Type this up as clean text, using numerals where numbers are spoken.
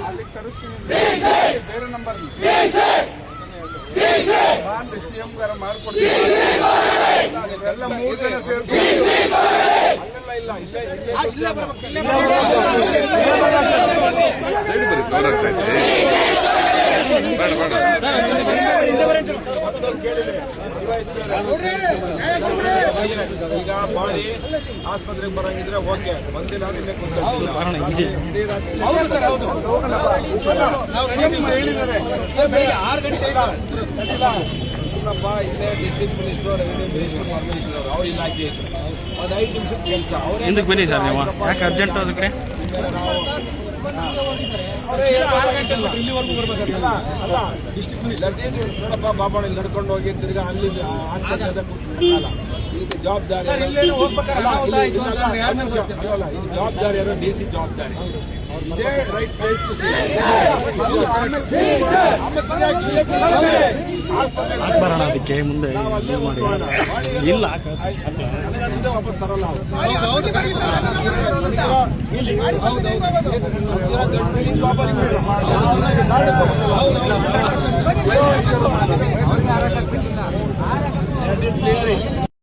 ಅಲ್ಲಿ ಕರೆಸ್ತೀನಿ ಬೇರೆ ನಂಬರ್ ಮಾಡಿ ಸಿಎಂ ಗಾರ ಮಾಡ್ಕೊಡ್ತೀನಿ. ಎಲ್ಲ 3 ಜನ ಸೇರ್ಕೊಂಡು ಈಗ ಬಾಡಿ ಆಸ್ಪತ್ರೆಗೆ ಬರಂಗಿದ್ರೆ ಓಕೆ, ಬಂದಿಲ್ಲ ನಿನ್ನೆ ಇಲ್ಲೇ district minister revenue minister Parameshwar ಅವ್ರ ಇಲಾಖೆ ಒಂದು 5 ನಿಮಿಷದ ಕೆಲಸ. ಹಿಂದಕ್ಕೆ ಬನ್ನಿ ಸರ್, ನೀವು ಯಾಕೆ ಅರ್ಜೆಂಟ್ ಅದಕ್ಕೆ ನೋಡಪ್ಪ ಬಾಬಾಣ ಇಲ್ಲಿ ನಡ್ಕೊಂಡು ಹೋಗಿ ತಿರ್ಗಾ ಅಲ್ಲಿ ಜವಾಬ್ದಾರಿ ಜವಾಬ್ದಾರಿ ಯಾರು DC ಜವಾಬ್ದಾರಿ. ರೈಟ್ ಪ್ಲೇಸ್ ಬರೋಣ ಅದಕ್ಕೆ ಮುಂದೆ ಇಲ್ಲ ವಾಪಸ್ ತರಲ್ಲ. ವಾಪಸ್